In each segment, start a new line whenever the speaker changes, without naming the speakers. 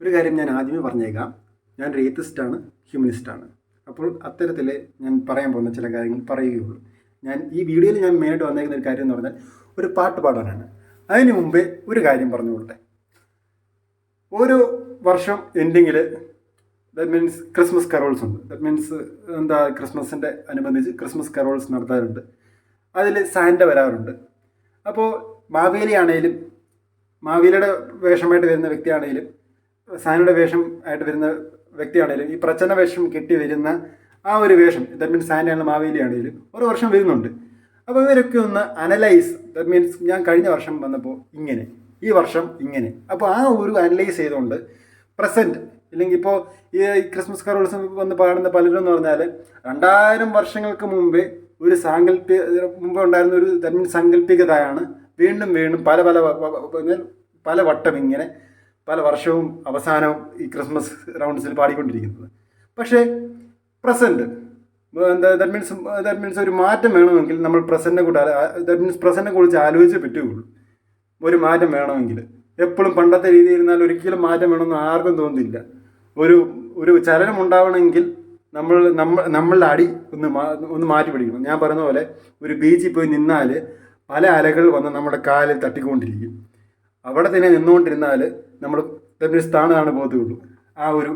ഒരു കാര്യം ഞാൻ ആദ്യമേ പറഞ്ഞേക്കാം, ഞാനൊരു ഏത്തിസ്റ്റാണ്, ഹ്യൂമനിസ്റ്റാണ്. അപ്പോൾ അത്തരത്തിൽ ഞാൻ പറയാൻ പോകുന്ന ചില കാര്യങ്ങൾ പറയുകയുള്ളൂ. ഞാൻ ഈ വീഡിയോയിൽ ഞാൻ മെയിനായിട്ട് വന്നേക്കുന്ന ഒരു കാര്യം എന്ന് പറഞ്ഞാൽ ഒരു പാട്ട് പാടാനാണ്. അതിന് മുമ്പേ ഒരു കാര്യം പറഞ്ഞുകൊള്ളട്ടെ. ഓരോ വർഷം എൻഡിങ്ങിൽ ദാറ്റ് മീൻസ് ക്രിസ്മസ് കരോൾസ് ഉണ്ട്. ദാറ്റ് മീൻസ് ക്രിസ്മസിൻ്റെ അനുബന്ധിച്ച് ക്രിസ്മസ് കരോൾസ് നടത്താറുണ്ട്. അതിൽ സാന്റ വരാറുണ്ട്. അപ്പോൾ മാവേലി ആണെങ്കിലും, മാവേലിയുടെ വേഷമായിട്ട് വരുന്ന വ്യക്തിയാണെങ്കിലും, സാനയുടെ വേഷം ആയിട്ട് വരുന്ന വ്യക്തിയാണെങ്കിലും, ഈ പ്രച്ഛന്ന വേഷം കെട്ടി വരുന്ന ആ ഒരു വേഷം, ദാറ്റ് മീൻസ് സാനയാണ് മാവേലി ആണെങ്കിലും ഓരോ വർഷം വരുന്നുണ്ട്. അപ്പോൾ ഇവരൊക്കെ ഒന്ന് അനലൈസ്, ദാറ്റ് മീൻസ് ഞാൻ കഴിഞ്ഞ വർഷം വന്നപ്പോൾ ഇങ്ങനെ, ഈ വർഷം ഇങ്ങനെ. അപ്പോൾ ആ ഒരു അനലൈസ് ചെയ്തുകൊണ്ട് പ്രസൻറ്റ്, ഇല്ലെങ്കിൽ ഇപ്പോൾ ഈ ക്രിസ്മസ് കരോൾസ് വന്ന് പാടുന്ന പലരും എന്ന് പറഞ്ഞാൽ 2000 വർഷങ്ങൾക്ക് മുമ്പേ ഒരു മുമ്പ് ഉണ്ടായിരുന്ന ഒരു ദാറ്റ് മീൻസ് സാങ്കല്പികതയാണ് വീണ്ടും വീണ്ടും പല വട്ടം ഇങ്ങനെ പല വർഷവും അവസാനവും ഈ ക്രിസ്മസ് റൗണ്ട്സിൽ പാടിക്കൊണ്ടിരിക്കുന്നത്. പക്ഷേ പ്രസൻറ്റ് ദാറ്റ് മീൻസ് ഒരു മാറ്റം വേണമെങ്കിൽ നമ്മൾ പ്രസൻറ്റിനെ കുറിച്ച് ആലോചിച്ചേ പറ്റുകയുള്ളൂ. ഒരു മാറ്റം വേണമെങ്കിൽ എപ്പോഴും പണ്ടത്തെ രീതിയിൽ ഇരുന്നാൽ ഒരിക്കലും മാറ്റം വേണമെന്ന് ആർക്കും തോന്നുന്നില്ല. ഒരു ചലനം ഉണ്ടാവണമെങ്കിൽ നമ്മളുടെ അടി ഒന്ന് മാറ്റി പിടിക്കണം. ഞാൻ പറയുന്ന പോലെ ഒരു ബീച്ചിൽ പോയി നിന്നാൽ പല അലകൾ വന്ന് നമ്മുടെ കാലിൽ തട്ടിക്കൊണ്ടിരിക്കും. അവിടെ തന്നെ നിന്നുകൊണ്ടിരുന്നാൽ നമ്മൾ ദാറ്റ് മീൻസ് താണാണ് പോകത്തുള്ളൂ. ആ ഒരു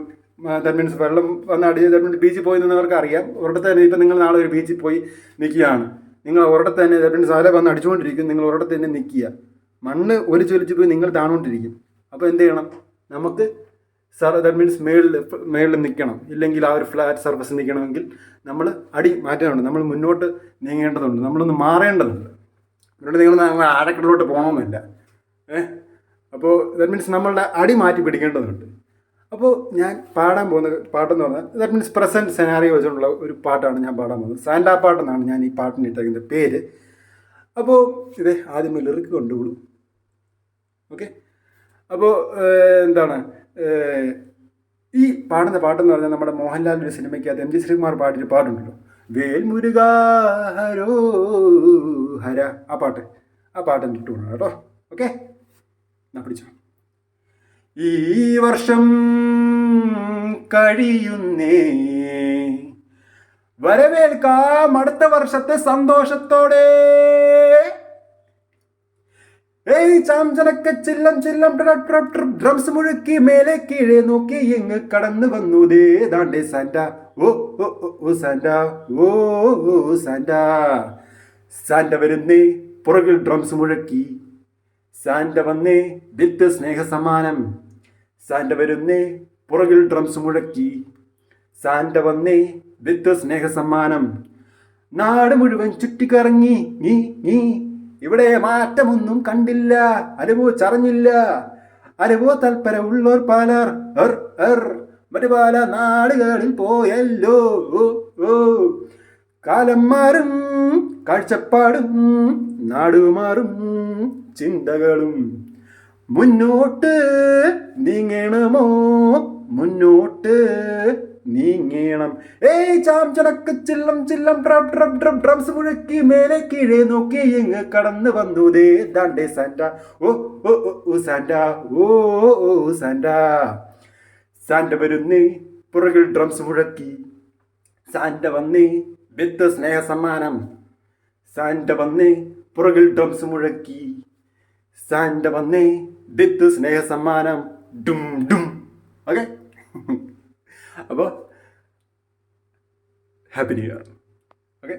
ദാറ്റ് മീൻസ് വെള്ളം വന്ന് ദാറ്റ് മീൻസ് ബീച്ചിൽ പോയി നിന്നവർക്ക് അറിയാം. ഒരിടത്ത് തന്നെ ഇപ്പം നിങ്ങൾ നാളെ ഒരു ബീച്ചിൽ പോയി നിൽക്കുകയാണ്, നിങ്ങൾ ഒരിടത്ത് തന്നെ ദാറ്റ് മീൻസ് അല വന്ന് അടിച്ചുകൊണ്ടിരിക്കും, നിങ്ങൾ ഒരിടത്ത് തന്നെ നിൽക്കുക, മണ്ണ് ഒലിച്ചൊലിച്ച് പോയി നിങ്ങൾ താണുകൊണ്ടിരിക്കും. അപ്പോൾ എന്ത് ചെയ്യണം? നമുക്ക് ദാറ്റ് മീൻസ് മേളിൽ നിൽക്കണം, ഇല്ലെങ്കിൽ ആ ഒരു ഫ്ലാറ്റ് സർഫസ് നിൽക്കണമെങ്കിൽ നമ്മൾ അടി മാറ്റാനുണ്ട്, നമ്മൾ മുന്നോട്ട് നീങ്ങേണ്ടതുണ്ട്, നമ്മളൊന്ന് മാറേണ്ടതുണ്ട്. അതുകൊണ്ട് നിങ്ങൾ ആഴക്കടലോട്ട് പോകണമെന്നില്ല. അപ്പോൾ ദാറ്റ് മീൻസ് നമ്മളുടെ അടി മാറ്റി പിടിക്കേണ്ടതുണ്ട്. അപ്പോൾ ഞാൻ പാടാൻ പോകുന്ന പാട്ടെന്ന് പറഞ്ഞാൽ ദാറ്റ് മീൻസ് പ്രസൻറ്റ് സെനാറിയോ വെച്ചിട്ടുള്ള ഒരു പാട്ടാണ് ഞാൻ പാടാൻ പോകുന്നത്. സാന്റാ പാട്ടെന്നാണ് ഞാൻ ഈ പാട്ടിന് ഇട്ടേക്കുന്ന പേര്. അപ്പോൾ ഇത് ആദ്യമേ ലിറിക്ക് കൊണ്ടുപോകും. ഓക്കെ, അപ്പോൾ ഈ പാടുന്ന പാട്ടെന്ന് പറഞ്ഞാൽ നമ്മുടെ മോഹൻലാലിൻ്റെ ഒരു സിനിമയ്ക്കകത്ത് MG ശ്രീകുമാർ പാടിയൊരു പാട്ടുണ്ടല്ലോ, വേൽ മുരുകാ ഹരോ ഹര, ആ പാട്ടിൻ്റെ ഇട്ടുകൊണ്ടു കേട്ടോ. ഓക്കെ, എന്നാ പിടിച്ചോ. ഈ വർഷം കഴിയുന്നേ, വരവേൽക്കാം അടുത്ത വർഷത്തെ സന്തോഷത്തോടെ. ഏയ് ചാംചനക്ക ചില്ലം ചില്ലം ഡ്രംസ് മുഴുക്കി മേലെ കീഴെ നോക്കി എങ്ങ് കടന്നു വന്നു ദേ ദാണ്ടേ സാന്റ, ഓ ഓ ഓ സാന്റ, ഓ ഓ സാന്റ. സാന്റ വരുന്നേ പുറകിൽ ഡ്രംസ് മുഴക്കി, സാന്റ വന്നേ വിത്ത് സ്നേഹസമ്മാനം. സാന്റ വരുന്നേ പുറകിൽ ഡ്രംസ് മുഴക്കി, സാന്റ വന്നേ വിത്ത് സ്നേഹസമ്മാനം. നാട് മുഴുവൻ ചുറ്റിക്കറങ്ങി നീ ഇവിടെ മാറ്റമൊന്നും കണ്ടില്ല, അനുഭവിച്ചറിഞ്ഞില്ല. അനുഭവ തൽപരമുള്ളോർ പലർ മറ്റു പല നാടുകളിൽ പോയല്ലോ. കാലം മാറും കാഴ്ചപ്പാടും നാടുമാറും ചിന്തകളും. മുന്നോട്ട് നീങ്ങണമോ, മുന്നോട്ട് നീങ്ങണം. ഏയ് ചാംചനക്ക് ചില്ലം ചില്ലം ഡ്രംസ് മുഴക്കി മേലെ കീഴെ നോക്കി എങ്ങ് കടന്നു വന്നു ദേ ദാണ്ടേ സാന്റ, ഓ ഓ ഓ സാന്റ, ഓ ഓ സാന്റ. സാന്റ വരുന്നേ പുറകിൽ ഡ്രംസ് മുഴക്കി, സാന്റ വന്നേ വിത്ത് സ്നേഹസമ്മാനം. സാന്റ വന്നേ പുറകിൽ ഡ്രംസ് മുഴക്കി, സാന്റ വന്നേ വിത്ത് സ്നേഹസമ്മാനം. ഡും ഡും. ഓക്കെ, അപ്പോൾ ഹാപ്പി ന്യൂ ഇയർ. ഓക്കെ.